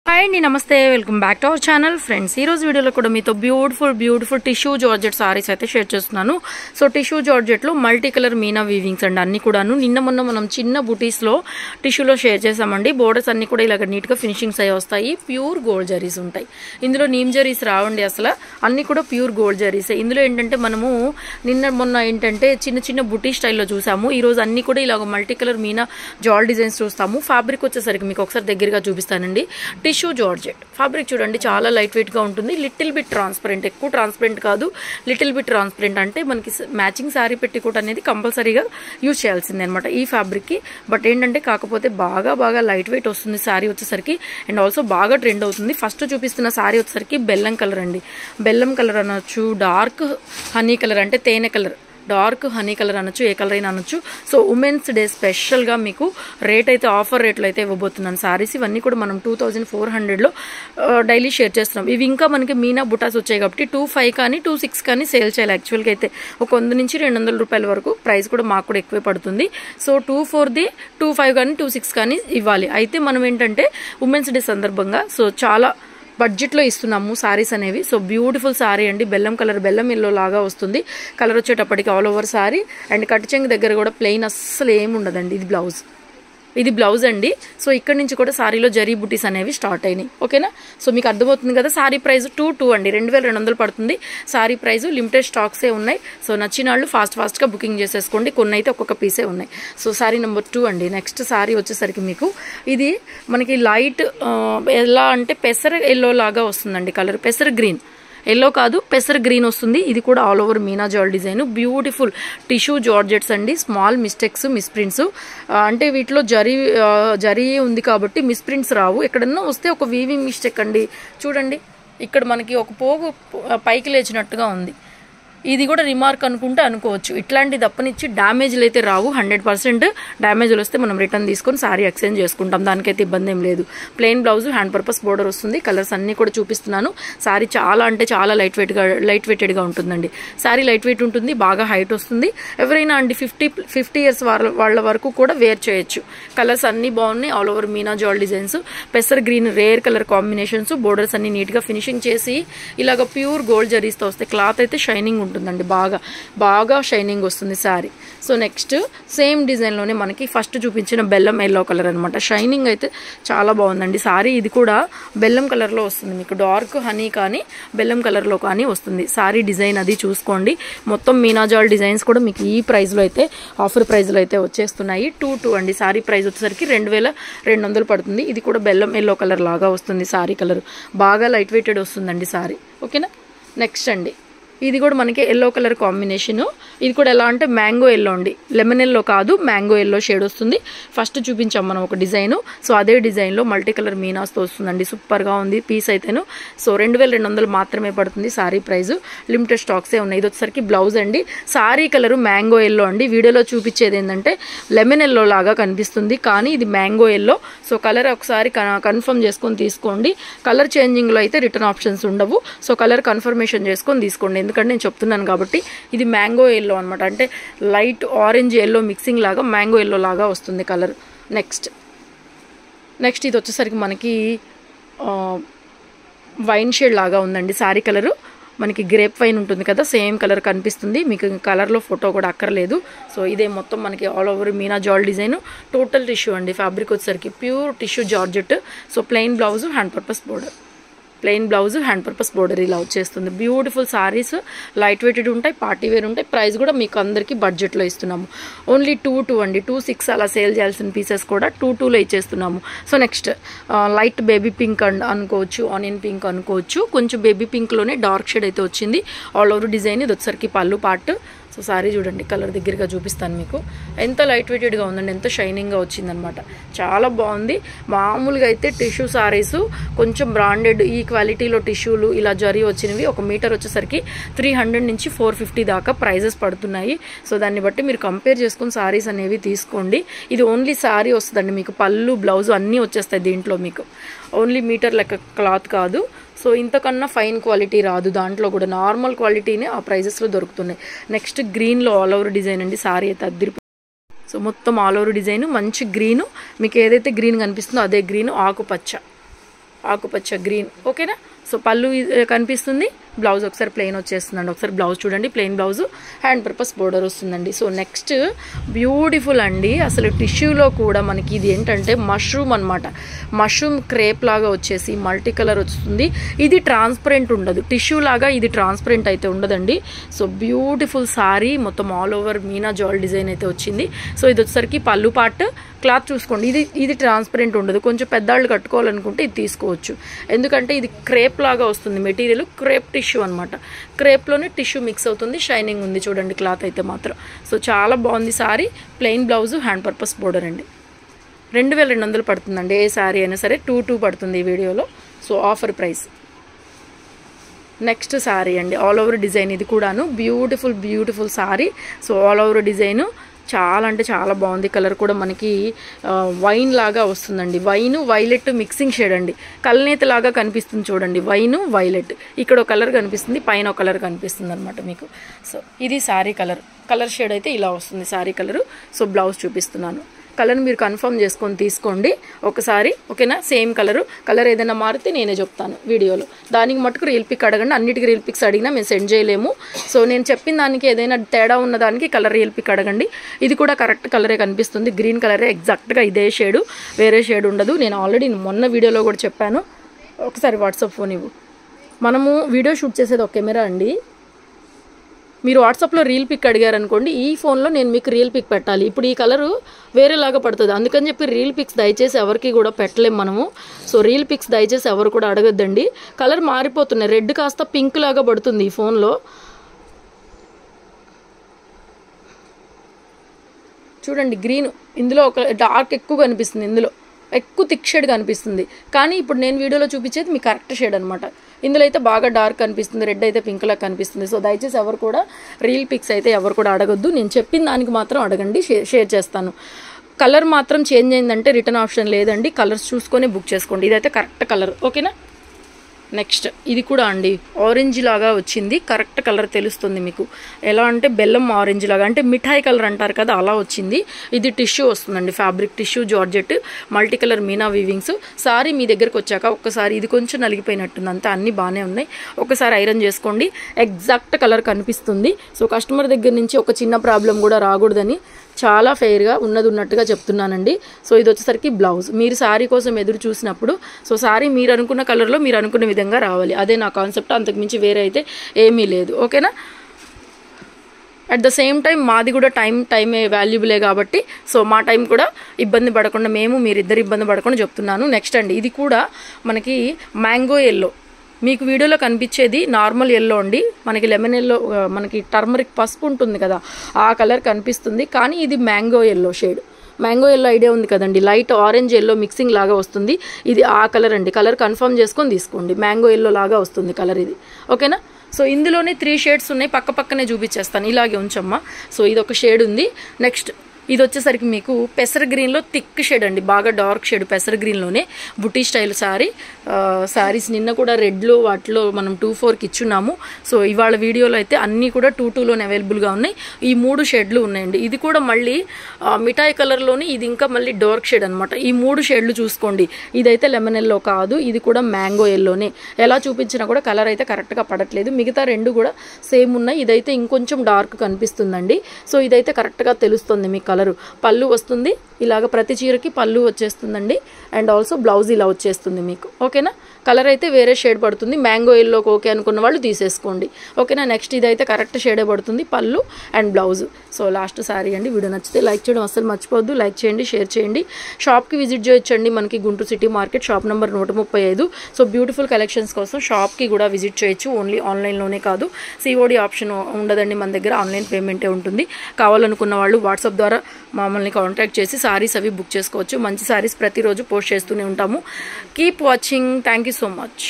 Hi అండి, నమస్తే, welcome back to our channel friends. ఈరోజు వీడియోలో కూడా మీతో బ్యూటిఫుల్ టిష్యూ జార్జెట్ సారీస్ అయితే షేర్ చేస్తున్నాను. సో టిష్యూ జార్జెట్లో మల్టీ కలర్ మీనా వీవింగ్స్ అండి, అన్ని కూడాను నిన్న మొన్న మనం చిన్న బుటీస్లో టిష్యూలో షేర్ చేసామండి. బోర్డర్స్ అన్ని కూడా ఇలాగ నీట్గా ఫినిషింగ్స్ అయ్యి వస్తాయి. ప్యూర్ గోల్డ్ జరీస్ ఉంటాయి ఇందులో, నీమ్ జరీస్ రావండి అసలు, అన్ని కూడా ప్యూర్ గోల్డ్ జరీసే. ఇందులో ఏంటంటే మనము నిన్న మొన్న ఏంటంటే చిన్న బుటీ స్టైల్లో చూసాము. ఈరోజు అన్ని కూడా ఇలాగ multi colour Meena jaal designs చూస్తాము. ఫ్యాబ్రిక్ వచ్చేసరికి మీకు ఒకసారి దగ్గరగా చూపిస్తానండి. టిష్యూ జార్జెట్ ఫ్యాబ్రిక్ చూడండి, చాలా లైట్ వెయిట్ గా ఉంటుంది. లిటిల్ బిట్ ట్రాన్స్పరెంట్, ఎక్కువ ట్రాన్స్పరెంట్ కాదు, లిటిల్ బిట్ ట్రాన్స్పరెంట్. అంటే మనకి మ్యాచింగ్ శారీ పెట్టికోట్ అనేది కంపల్సరీగా యూజ్ చేయాల్సిందే అనమాట ఈ ఫ్యాబ్రిక్ కి. బట్ ఏంటంటే కాకపోతే బాగా లైట్ వెయిట్ వస్తుంది శారీ వచ్చేసరికి, అండ్ ఆల్సో బాగా ట్రెండ్ అవుతుంది. ఫస్ట్ చూపిస్తున్న శారీ వచ్చేసరికి బెల్లం కలర్ అండి. బెల్లం కలర్ అనొచ్చు, డార్క్ హనీ కలర్ అంటే తేనె కలర్, డార్క్ హనీ కలర్ అనొచ్చు, ఏ కలర్ అయినా అనొచ్చు. సో ఉమెన్స్ డే స్పెషల్గా మీకు రేట్ అయితే ఆఫర్ రేట్లో అయితే ఇవ్వబోతున్నాను సారీస్. ఇవన్నీ కూడా మనం 2400లో డైలీ షేర్ చేస్తున్నాం. ఇవి ఇంకా మనకి మీనా బుటాస్ వచ్చాయి కాబట్టి 25 కానీ 26 కానీ సేల్ చేయాలి. యాక్చువల్గా అయితే ఒక 100 నుంచి 200 రూపాయల వరకు ప్రైస్ కూడా మాకు కూడా ఎక్కువే పడుతుంది. సో 24ది 25 కానీ 26 కానీ ఇవ్వాలి. అయితే మనం ఏంటంటే ఉమెన్స్ డే సందర్భంగా సో చాలా బడ్జెట్లో ఇస్తున్నాము సారీస్ అనేవి. సో బ్యూటిఫుల్ సారీ అండి, బెల్లం కలర్, బెల్లం ఎల్లో లాగా వస్తుంది కలర్ వచ్చేటప్పటికి all over sorry. And cut చెంగు దగ్గర కూడా ప్లెయిన్ అస్సలు ఏమి ఉండదండి. ఇది బ్లౌజ్ అండి. సో ఇక్కడ నుంచి కూడా సారీలో జరీ బుటీస్ అనేవి స్టార్ట్ అయినాయి. ఓకేనా, సో మీకు అర్థమవుతుంది కదా. సారీ ప్రైస్ 22 అండి, 2200 పడుతుంది సారీ ప్రైస్. లిమిటెడ్ స్టాక్సే ఉన్నాయి. సో నచ్చిన వాళ్ళు ఫాస్ట్గా బుకింగ్ చేసేసుకోండి. కొన్ని అయితే ఒక్కొక్క పీసే ఉన్నాయి. సో సారీ నెంబర్ 2 అండి. నెక్స్ట్ సారీ వచ్చేసరికి మీకు ఇది మనకి లైట్ ఎలా అంటే పెసర ఎల్లో లాగా వస్తుందండి కలర్. పెసర గ్రీన్, ఎల్లో కాదు పెసర గ్రీన్ వస్తుంది. ఇది కూడా all over meena jaal design. Beautiful tissue georgettes అండి. స్మాల్ మిస్టేక్స్, మిస్ప్రింట్స్ అంటే వీటిలో జరీ ఉంది కాబట్టి మిస్ప్రింట్స్ రావు. ఎక్కడన్నా వస్తే ఒక వీవింగ్ మిస్టేక్ అండి. చూడండి ఇక్కడ మనకి ఒక పోగు పైకి లేచినట్టుగా ఉంది. ఇది కూడా రిమార్క్ అనుకుంటే అనుకోవచ్చు. ఇట్లాంటి దప్పనిచ్చి డ్యామేజ్లు అయితే రావు. 100% డ్యామేజ్లు వస్తే మనం రిటర్న్ తీసుకొని సారీ ఎక్స్చేంజ్ చేసుకుంటాం, దానికైతే ఇబ్బంది ఏం లేదు. Plain blouse, hand purpose border వస్తుంది. కలర్స్ అన్ని కూడా చూపిస్తున్నాను. సారీ చాలా అంటే చాలా లైట్ వెయిటెడ్గా ఉంటుందండి. సారీ లైట్ వెయిట్ ఉంటుంది, బాగా హైట్ వస్తుంది. ఎవరైనా అండి 50 ఇయర్స్ వాళ్ళ వరకు కూడా వేర్ చేయొచ్చు. కలర్స్ అన్ని బాగున్నాయి. All over meena jaal designs, పెసర్ green rare colour combinations. Borders అన్ని నీట్గా ఫినిషింగ్ చేసి ఇలాగ ప్యూర్ గోల్డ్ జరీస్తో వస్తాయి. క్లాత్ అయితే షైనింగ్ ఉంటుందండి, బాగా షైనింగ్ వస్తుంది సారీ. సో నెక్స్ట్ సేమ్ డిజైన్లోనే మనకి ఫస్ట్ చూపించిన బెల్లం ఎల్లో కలర్ అనమాట. షైనింగ్ అయితే చాలా బాగుందండి సారీ. ఇది కూడా బెల్లం కలర్లో వస్తుంది మీకు, డార్క్ హనీ కానీ బెల్లం కలర్లో కానీ వస్తుంది. సారీ డిజైన్ అది చూసుకోండి. మొత్తం మీనాజాల్ డిజైన్స్ కూడా మీకు ఈ ప్రైస్లో అయితే ఆఫర్ ప్రైస్లో అయితే వచ్చేస్తున్నాయి. 22 అండి. సారీ ప్రైస్ వచ్చేసరికి 2200 పడుతుంది. ఇది కూడా బెల్లం ఎల్లో కలర్ లాగా వస్తుంది సారీ కలర్. బాగా లైట్ వెయిటెడ్ వస్తుందండి సారీ. ఓకేనా, నెక్స్ట్ అండి ఇది కూడా మనకి ఎల్లో కలర్ కాంబినేషను. ఇది కూడా ఎలా అంటే మ్యాంగో ఎల్లో అండి, లెమన్ ఎల్లో కాదు, మ్యాంగో ఎల్లో షేడ్ వస్తుంది. ఫస్ట్ చూపించాం మనం ఒక డిజైన్. సో అదే డిజైన్లో మల్టీ కలర్ మీనాస్తో వస్తుందండి. సూపర్గా ఉంది పీస్ అయితేను. సో 2200 మాత్రమే పడుతుంది సారీ ప్రైస్. లిమిటెడ్ స్టాక్సే ఉన్నాయి. ఇది వచ్చేసరికి బ్లౌజ్ అండి. సారీ కలరు మ్యాంగో ఎల్లో అండి. వీడియోలో చూపించేది ఏంటంటే లెమన్ ఎల్లో లాగా కనిపిస్తుంది, కానీ ఇది మ్యాంగో ఎల్లో. సో కలర్ ఒకసారి కన్ఫర్మ్ చేసుకొని తీసుకోండి. కలర్ చేంజింగ్లో అయితే రిటర్న్ ఆప్షన్స్ ఉండవు. సో కలర్ కన్ఫర్మేషన్ చేసుకొని తీసుకోండి, ఎందుకంటే నేను చెప్తున్నాను కాబట్టి. ఇది మ్యాంగో ఎల్లో అనమాట, అంటే లైట్ ఆరెంజ్ ఎల్లో మిక్సింగ్ లాగా మ్యాంగో ఎల్లో లాగా వస్తుంది కలర్. నెక్స్ట్ ఇది వచ్చేసరికి మనకి వైన్ షేడ్ లాగా ఉందండి సారీ కలరు. మనకి గ్రేప్ వైన్ ఉంటుంది కదా, సేమ్ కలర్ కనిపిస్తుంది మీకు. కలర్లో ఫోటో కూడా అక్కర్లేదు. సో ఇదే మొత్తం మనకి all over meena jaal design. Total tissue అండి. ఫ్యాబ్రిక్ వచ్చేసరికి pure tissue georgette. So plain blouse, hand purpose border ఇలా వచ్చేస్తుంది. బ్యూటిఫుల్ సారీస్, లైట్ వెయిటెడ్ ఉంటాయి, పార్టీ వేర్ ఉంటాయి. ప్రైస్ కూడా మీకు అందరికీ బడ్జెట్లో ఇస్తున్నాము. ఓన్లీ 22 అండి. 26 అలా సేల్ చేయాల్సిన పీసెస్ కూడా 22లో ఇచ్చేస్తున్నాము. So next light baby pink అనుకోవచ్చు, ఆనియన్ పింక్ అనుకోవచ్చు. కొంచెం బేబీ పింక్లోనే డార్క్ షేడ్ అయితే వచ్చింది. All over design. ఇది వచ్చేసరికి పళ్ళు పార్ట్. సో సారీ చూడండి, కలర్ దగ్గరగా చూపిస్తాను మీకు. ఎంత లైట్ వెయిటెడ్గా ఉందండి, ఎంత షైనింగ్గా వచ్చిందనమాట. చాలా బాగుంది. మామూలుగా అయితే టిష్యూ సారీస్ కొంచెం బ్రాండెడ్ ఈ క్వాలిటీలో టిష్యూలు ఇలా జరీ వచ్చినవి ఒక మీటర్ వచ్చేసరికి 300 నుంచి 450 దాకా ప్రైజెస్ పడుతున్నాయి. సో దాన్ని బట్టి మీరు కంపేర్ చేసుకుని సారీస్ అనేవి తీసుకోండి. ఇది ఓన్లీ సారీ వస్తుందండి మీకు, పళ్ళు బ్లౌజ్ అన్నీ వచ్చేస్తాయి దీంట్లో మీకు. ఓన్లీ మీటర్ లెక్క క్లాత్ కాదు. సో ఇంతకన్నా ఫైన్ క్వాలిటీ రాదు, దాంట్లో కూడా నార్మల్ క్వాలిటీనే ఆ ప్రైజెస్లో దొరుకుతున్నాయి. నెక్స్ట్ గ్రీన్లో ఆల్ ఓవర్ డిజైన్ అండి. సారీ అయితే అద్దరి. సో మొత్తం ఆల్ ఓవర్ డిజైన్, మంచి గ్రీను. మీకు ఏదైతే గ్రీన్ కనిపిస్తుందో అదే గ్రీను, ఆకుపచ్చ. ఆకుపచ్చ గ్రీన్ ఓకేనా. సో పళ్ళు కనిపిస్తుంది, బ్లౌజ్ ఒకసారి ప్లెయిన్ వచ్చేస్తుందండి. ఒకసారి బ్లౌజ్ చూడండి, plain blouse, hand purpose border వస్తుందండి. సో నెక్స్ట్ బ్యూటిఫుల్ అండి, అసలు టిష్యూలో కూడా మనకి ఇది ఏంటంటే మష్రూమ్ అనమాట. మష్రూమ్ క్రేప్ లాగా వచ్చేసి మల్టీ కలర్ వస్తుంది. ఇది ట్రాన్స్పరెంట్ ఉండదు, టిష్యూ లాగా ఇది ట్రాన్స్పరెంట్ అయితే ఉండదండి. సో బ్యూటిఫుల్ సారీ, మొత్తం all over meena jaal design అయితే వచ్చింది. సో ఇది వచ్చేసరికి పళ్ళు పార్ట్. క్లాత్ చూసుకోండి, ఇది ట్రాన్స్పరెంట్ ఉండదు. కొంచెం పెద్దవాళ్ళు కట్టుకోవాలనుకుంటే ఇది తీసుకోవచ్చు, ఎందుకంటే ఇది క్రేప్ లాగా వస్తుంది. మెటీరియల్ క్రేప్ టిష్యూ అనమాట. క్రేప్లోనే టిష్యూ మిక్స్ అవుతుంది, షైనింగ్ ఉంది చూడండి క్లాత్ అయితే మాత్రం. సో చాలా బాగుంది sorry. Plain blouse, hand purpose border అండి. 2200 పడుతుందండి. ఏ సారీ అయినా సరే 2 పడుతుంది ఈ వీడియోలో. So offer price. Next sorry అండి, ఆల్ ఓవర్ డిజైన్. ఇది కూడాను beautiful sorry. So all over design చాలా అంటే చాలా బాగుంది. కలర్ కూడా మనకి వైన్ లాగా వస్తుందండి. వైన్ వైలెట్ మిక్సింగ్ షేడ్ అండి. కల్నేత లాగా కనిపిస్తుంది చూడండి, వైన్ వైలెట్. ఇక్కడ ఒక కలర్ కనిపిస్తుంది, పైన ఒక కలర్ కనిపిస్తుంది అనమాట మీకు. సో ఇది సారీ కలర్ షేడ్ అయితే ఇలా వస్తుంది సారీ కలరు. సో బ్లౌజ్ చూపిస్తున్నాను. కలర్ మీరు కన్ఫర్మ్ చేసుకొని తీసుకోండి ఒకసారి ఓకేనా. సేమ్ కలర్ ఏదైనా మారితే నేనే చెప్తాను వీడియోలో. దానికి మటుకు రీల్ పిక్ అడగండి. అన్నిటికీ రీల్ పిక్స్ అడిగినా మేము సెండ్ చేయలేము. సో నేను చెప్పిన దానికి ఏదైనా తేడా ఉన్న దానికి కలర్ రీల్ పిక్ అడగండి. ఇది కూడా కరెక్ట్ కలరే కనిపిస్తుంది, గ్రీన్ కలరే ఎగ్జాక్ట్గా ఇదే షేడు, వేరే షేడ్ ఉండదు. నేను ఆల్రెడీ మొన్న వీడియోలో కూడా చెప్పాను. ఒకసారి వాట్సాప్ ఫోన్ ఇవ్వు. మనము వీడియో షూట్ చేసేది ఒక కెమెరా అండి. మీరు వాట్సాప్లో రీల్ పిక్ అడిగారనుకోండి, ఈ ఫోన్లో నేను మీకు రీల్ పిక్ పెట్టాలి. ఇప్పుడు ఈ కలరు వేరేలాగా పడుతుంది, అందుకని చెప్పి రీల్ పిక్స్ దయచేసి ఎవరికి కూడా పెట్టలేము మనము. సో రీల్ పిక్స్ దయచేసి ఎవరు కూడా అడగద్దండి. కలర్ మారిపోతున్నాయి, రెడ్ కాస్త పింక్ లాగా పడుతుంది ఈ ఫోన్లో. చూడండి గ్రీన్, ఇందులో ఒక డార్క్ ఎక్కువ కనిపిస్తుంది, ఇందులో ఎక్కువ థిక్ షేడ్ కనిపిస్తుంది. కానీ ఇప్పుడు నేను వీడియోలో చూపించేది మీ కరెక్ట్ షేడ్ అనమాట. ఇందులో అయితే బాగా డార్క్ కనిపిస్తుంది, రెడ్ అయితే పింక్ లాగా కనిపిస్తుంది. సో దయచేసి ఎవరు కూడా రీల్ పిక్స్ అయితే ఎవరు కూడా అడగొద్దు. నేను చెప్పిన దానికి మాత్రం అడగండి, షేర్ చేస్తాను. కలర్ మాత్రం చేంజ్ అయిందంటే రిటర్న్ ఆప్షన్ లేదండి. కలర్స్ చూసుకొని బుక్ చేసుకోండి. ఇదైతే కరెక్ట్ కలర్ ఓకేనా. నెక్స్ట్ ఇది కూడా అండి ఆరెంజ్ లాగా వచ్చింది, కరెక్ట్ కలర్ తెలుస్తుంది మీకు. ఎలా అంటే బెల్లం ఆరెంజ్ లాగా, అంటే మిఠాయి కలర్ అంటారు కదా అలా వచ్చింది. ఇది టిష్యూ వస్తుందండి, fabric tissue georgette multi colour Meena weavings. Sari మీ దగ్గరకు వచ్చాక ఒక్కసారి ఇది కొంచెం నలిగిపోయినట్టుంది, అంతా అన్నీ బాగానే ఉన్నాయి. ఒకసారి ఐరన్ చేసుకోండి, ఎగ్జాక్ట్ కలర్ కనిపిస్తుంది. సో కస్టమర్ దగ్గర నుంచి ఒక చిన్న ప్రాబ్లం కూడా రాకూడదని చాలా ఫెయిర్గా ఉన్నట్టుగా చెప్తున్నానండి. సో ఇది వచ్చేసరికి బ్లౌజ్. మీరు శారీ కోసం ఎదురు చూసినప్పుడు సో శారీ మీరు అనుకున్న కలర్లో మీరు అనుకున్న విధంగా రావాలి, అదే నా కాన్సెప్ట్. అంతకుమించి వేరే అయితే ఏమీ లేదు ఓకేనా. అట్ ద సేమ్ టైం మాది కూడా టైమే వాల్యుబులే కాబట్టి సో మా టైం కూడా ఇబ్బంది పడకుండా మీరిద్దరు ఇబ్బంది పడకుండా చెప్తున్నాను. నెక్స్ట్ అండి ఇది కూడా మనకి మ్యాంగో ఎల్లో. మీకు వీడియోలో కనిపించేది నార్మల్ ఎల్లో అండి, మనకి లెమన్ ఎల్లో, మనకి టర్మరిక్ పసుపు ఉంటుంది కదా ఆ కలర్ కనిపిస్తుంది. కానీ ఇది mango yellow shade. Mango yellow idea ఉంది కదండి, లైట్ ఆరెంజ్ ఎల్లో మిక్సింగ్ లాగా వస్తుంది. ఇది ఆ కలర్ అండి. కలర్ కన్ఫర్మ్ చేసుకొని తీసుకోండి. మ్యాంగో ఎల్లో లాగా వస్తుంది కలర్ ఇది ఓకేనా. సో ఇందులోనే 3 షేడ్స్ ఉన్నాయి, పక్కనే చూపించేస్తాను. ఇలాగే ఉంచమ్మా. సో ఇది ఒక షేడ్ ఉంది. నెక్స్ట్ ఇది వచ్చేసరికి మీకు పెసర గ్రీన్లో థిక్ షేడ్ అండి, బాగా డార్క్ షేడ్ పెసర గ్రీన్లోనే బుటీ స్టైల్ శారీస్ నిన్న కూడా రెడ్లో వాటిలో మనం 2-4కి ఇచ్చున్నాము. సో ఇవాళ వీడియోలో అయితే అన్నీ కూడా 2-2లోనే అవైలబుల్గా ఉన్నాయి. ఈ 3 షేడ్లు ఉన్నాయండి. ఇది కూడా మళ్ళీ మిఠాయి కలర్లోని, ఇది ఇంకా మళ్ళీ డార్క్ షేడ్ అనమాట. ఈ 3 షేడ్లు చూసుకోండి. ఇదైతే లెమన్ ఎల్లో కాదు, ఇది కూడా మ్యాంగో ఎల్లోనే. ఎలా చూపించినా కూడా కలర్ అయితే కరెక్ట్గా పడట్లేదు. మిగతా 2 కూడా సేమ్ ఉన్నాయి. ఇదైతే ఇంకొంచెం డార్క్ కనిపిస్తుందండి. సో ఇదైతే కరెక్ట్గా తెలుస్తుంది మీకు. కలరు పళ్ళు వస్తుంది, ఇలాగ ప్రతి చీరకి పళ్ళు వచ్చేస్తుందండి. అండ్ ఆల్సో బ్లౌజ్ ఇలా వచ్చేస్తుంది మీకు ఓకేనా. కలర్ అయితే వేరే షేడ్ పడుతుంది. మ్యాంగో ఎల్లోకి ఓకే అనుకున్న వాళ్ళు తీసేసుకోండి ఓకేనా. నెక్స్ట్ ఇదైతే కరెక్ట్ షేడే పడుతుంది, పళ్ళు and blouse. So last sorry అండి. వీడియో నచ్చితే లైక్ చేయడం అస్సలు మర్చిపోవద్దు. లైక్ చేయండి, షేర్ చేయండి. షాప్కి విజిట్ చేయొచ్చండి, మనకి Guntur city market, shop number 135. So beautiful collections కోసం షాప్కి కూడా విజిట్ చేయొచ్చు. ఓన్లీ ఆన్లైన్లోనే కాదు, సిఓడి ఆప్షన్ ఉండదండి మన దగ్గర, ఆన్లైన్ పేమెంటే ఉంటుంది. కావాలనుకున్న వాళ్ళు వాట్సాప్ ద్వారా మమ్మల్ని కాంటాక్ట్ చేసి సారీస్ అవి బుక్ చేసుకోవచ్చు. మంచి సారీస్ ప్రతిరోజు పోస్ట్ చేస్తూనే ఉంటాము. Keep watching. Thank you so much.